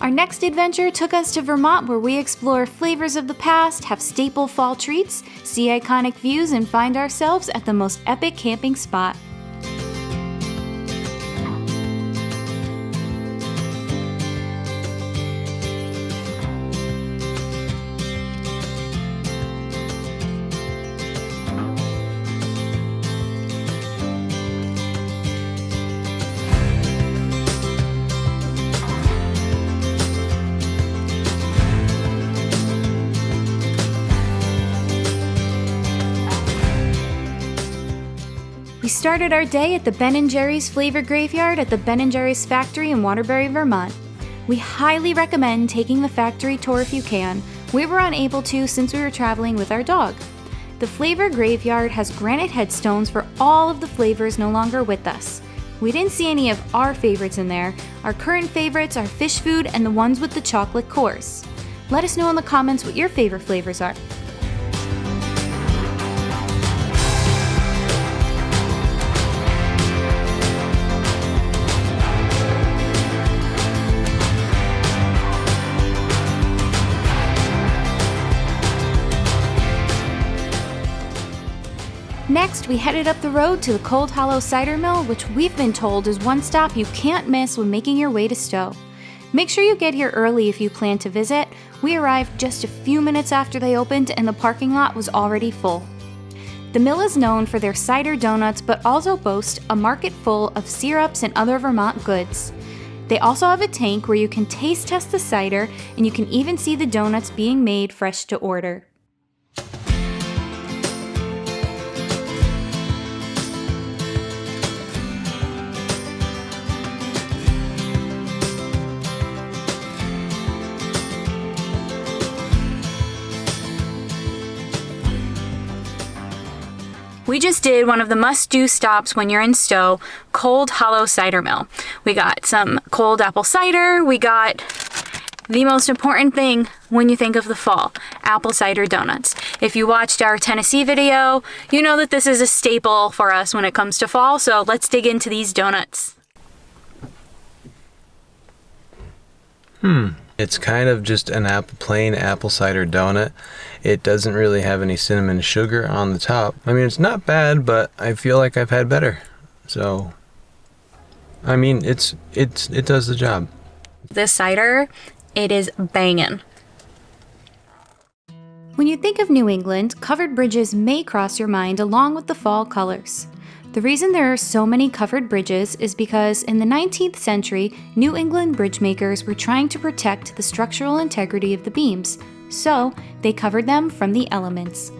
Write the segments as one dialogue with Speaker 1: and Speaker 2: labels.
Speaker 1: Our next adventure took us to Vermont, where we explore flavors of the past, have staple fall treats, see iconic views, and find ourselves at the most epic camping spot. We started our day at the Ben & Jerry's Flavor Graveyard at the Ben & Jerry's factory in Waterbury, Vermont. We highly recommend taking the factory tour if you can. We were unable to since we were traveling with our dog. The Flavor Graveyard has granite headstones for all of the flavors no longer with us. We didn't see any of our favorites in there. Our current favorites are fish food and the ones with the chocolate cores. Let us know in the comments what your favorite flavors are. Next, we headed up the road to the Cold Hollow Cider Mill, which we've been told is one stop you can't miss when making your way to Stowe. Make sure you get here early if you plan to visit. We arrived just a few minutes after they opened and the parking lot was already full. The mill is known for their cider donuts, but also boasts a market full of syrups and other Vermont goods. They also have a tank where you can taste test the cider, and you can even see the donuts being made fresh to order. We just did one of the must-do stops when you're in Stowe, Cold Hollow Cider Mill. We got some cold apple cider. We got the most important thing when you think of the fall, apple cider donuts. If you watched our Tennessee video, you know that this is a staple for us when it comes to fall, so let's dig into these donuts.
Speaker 2: It's kind of just an plain apple cider donut. It doesn't really have any cinnamon sugar on the top. I mean, it's not bad, but I feel like I've had better. So, I mean, it does the job.
Speaker 1: This cider, it is bangin'. When you think of New England, covered bridges may cross your mind along with the fall colors. The reason there are so many covered bridges is because in the 19th century, New England bridge makers were trying to protect the structural integrity of the beams, so they covered them from the elements.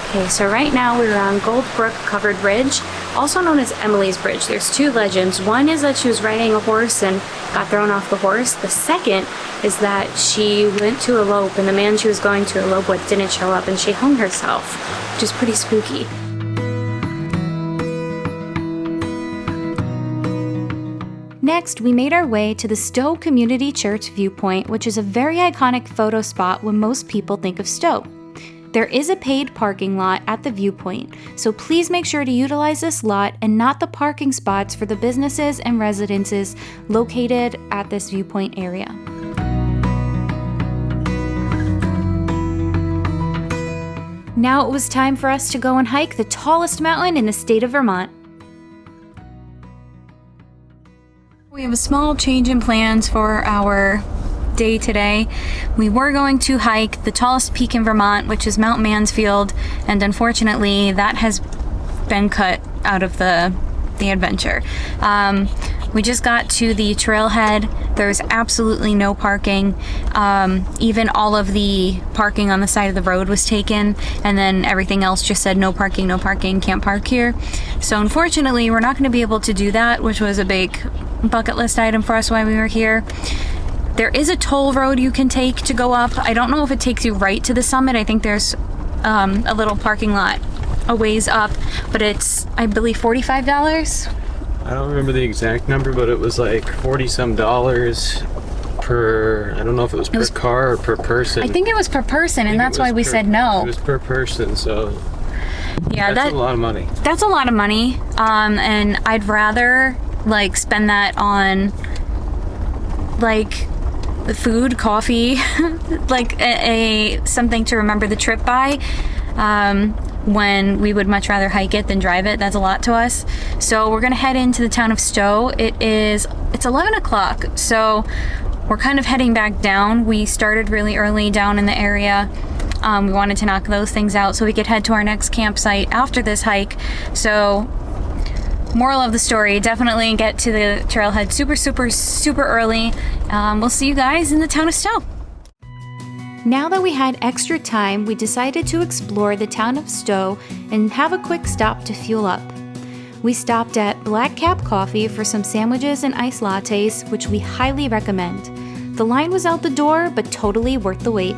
Speaker 1: Okay, so right now we're on Goldbrook Covered Bridge, also known as Emily's Bridge. There's two legends. One is that she was riding a horse and got thrown off the horse. The second is that she went to elope and the man she was going to elope with didn't show up and she hung herself, which is pretty spooky. Next, we made our way to the Stowe Community Church viewpoint, which is a very iconic photo spot when most people think of Stowe. There is a paid parking lot at the viewpoint, so please make sure to utilize this lot and not the parking spots for the businesses and residences located at this viewpoint area. Now it was time for us to go and hike the tallest mountain in the state of Vermont. We have a small change in plans for our day today. We were going to hike the tallest peak in Vermont, which is Mount Mansfield, and unfortunately that has been cut out of the adventure. We just got to the trailhead. There's absolutely no parking. Even all of the parking on the side of the road was taken, and then everything else just said no parking, can't park here. So unfortunately we're not going to be able to do that, which was a big bucket list item for us while we were here. There is a toll road you can take to go up. I don't know if it takes you right to the summit. I think there's a little parking lot a ways up, but it's, I believe, $45.
Speaker 2: I don't remember the exact number, but it was like $40-some per, I don't know if it was car or per person.
Speaker 1: I think it was per person, and that's why we said no.
Speaker 2: It was per person, so.
Speaker 1: Yeah,
Speaker 2: that's a lot of money.
Speaker 1: That's a lot of money. And I'd rather like spend that on like food, coffee, like a something to remember the trip by. When we would much rather hike it than drive it. That's a lot to us. So we're gonna head into the town of Stowe. It's 11 o'clock, so we're kind of heading back down. We started really early down in the area. We wanted to knock those things out so we could head to our next campsite after this hike. So moral of the story, definitely get to the trailhead super early. We'll see you guys in the town of Stowe. Now that we had extra time, we decided to explore the town of Stowe and have a quick stop to fuel up. We stopped at Black Cap Coffee for some sandwiches and iced lattes, which we highly recommend. The line was out the door, but totally worth the wait.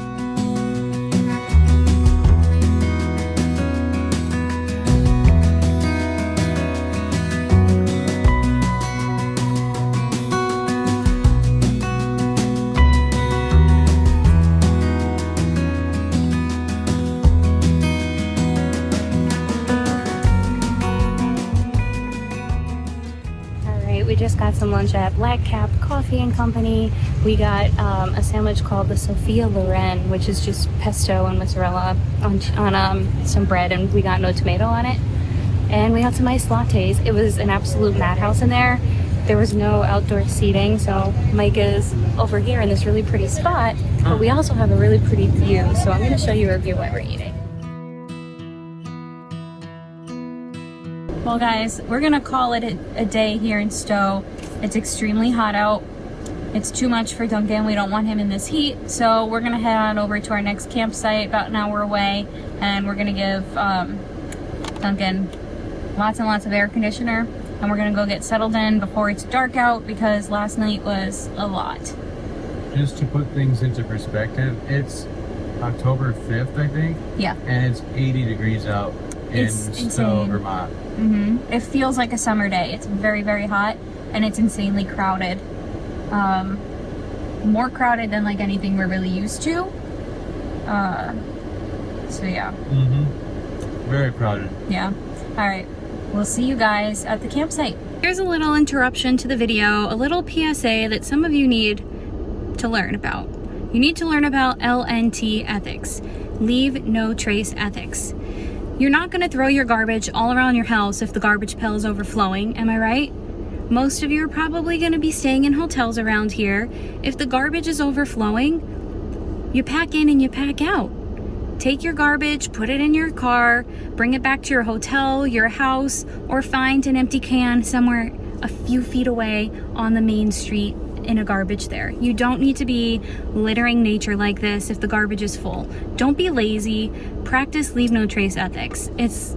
Speaker 1: We just got some lunch at Black Cap Coffee and Company. We got a sandwich called the Sophia Loren, which is just pesto and mozzarella on some bread, and we got no tomato on it. And we had some iced lattes. It was an absolute madhouse in there. There was no outdoor seating, so Mike is over here in this really pretty spot, but we also have a really pretty view, so I'm going to show you a view while we're eating. Well guys, we're gonna call it a day here in Stowe. It's extremely hot out. It's too much for Duncan. We don't want him in this heat. So we're gonna head on over to our next campsite about an hour away, and we're gonna give Duncan lots and lots of air conditioner, and we're gonna go get settled in before it's dark out because last night was a lot.
Speaker 2: Just to put things into perspective, it's October 5th, I think.
Speaker 1: Yeah.
Speaker 2: And it's 80 degrees out in Stowe, Vermont.
Speaker 1: It feels like a summer day. It's very, very hot, and it's insanely crowded. More crowded than like anything we're really used to. So yeah.
Speaker 2: Very crowded.
Speaker 1: Yeah. All right. We'll see you guys at the campsite. Here's a little interruption to the video, a little PSA that some of you need to learn about. You need to learn about LNT ethics, leave no trace ethics. You're not going to throw your garbage all around your house if the garbage pail is overflowing, am I right? Most of you are probably going to be staying in hotels around here. If the garbage is overflowing, you pack in and you pack out. Take your garbage, put it in your car, bring it back to your hotel, your house, or find an empty can somewhere a few feet away on the main street in a garbage there. You don't need to be littering nature like this if the garbage is full. Don't be lazy. Practice leave no trace ethics. It's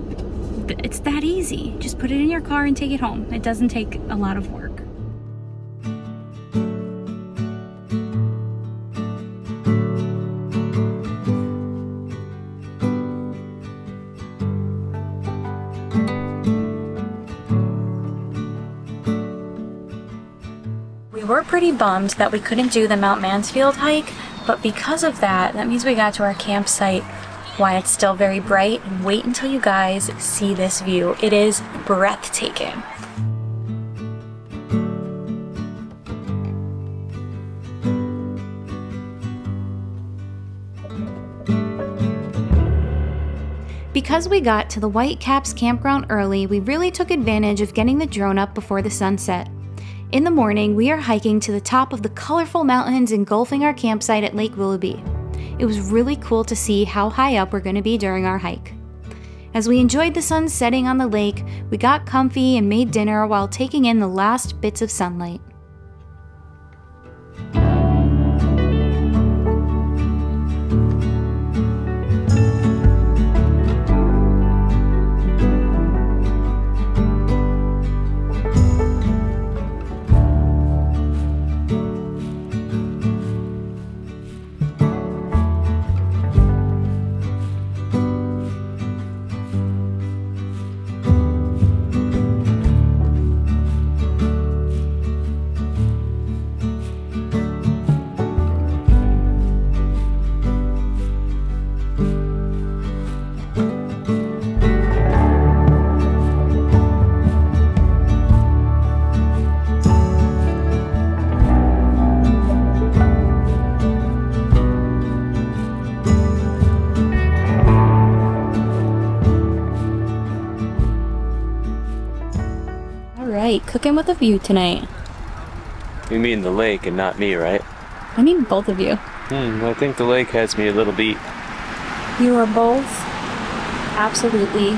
Speaker 1: that easy. Just put it in your car and take it home. It doesn't take a lot of work. We were pretty bummed that we couldn't do the Mount Mansfield hike, but because of that means we got to our campsite while it's still very bright, and wait until you guys see this view. It is breathtaking. Because we got to the White Caps campground early, we really took advantage of getting the drone up before the sun set. In the morning, we are hiking to the top of the colorful mountains engulfing our campsite at Lake Willoughby. It was really cool to see how high up we're going to be during our hike. As we enjoyed the sun setting on the lake, we got comfy and made dinner while taking in the last bits of sunlight. lake, cooking with a view tonight.
Speaker 2: You mean the lake and not me, right?
Speaker 1: I mean both of you.
Speaker 2: I think the lake has me a little beat.
Speaker 1: You are both absolutely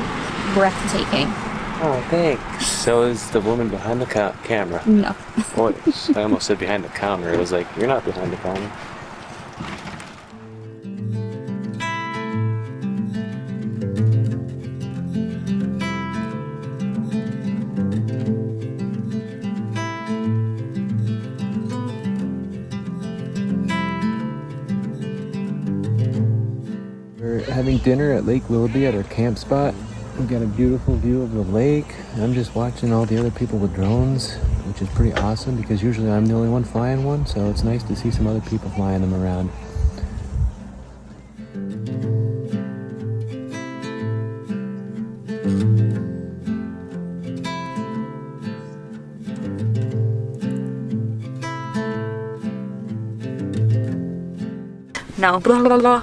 Speaker 1: breathtaking.
Speaker 2: Oh, thanks. So is the woman behind the camera.
Speaker 1: No.
Speaker 2: Boy, I almost said behind the counter. It was like, you're not behind the counter. We're having dinner at Lake Willoughby at our camp spot. We've got a beautiful view of the lake. I'm just watching all the other people with drones, which is pretty awesome because usually I'm the only one flying one, so it's nice to see some other people flying them around.
Speaker 1: No. Blah, blah, blah.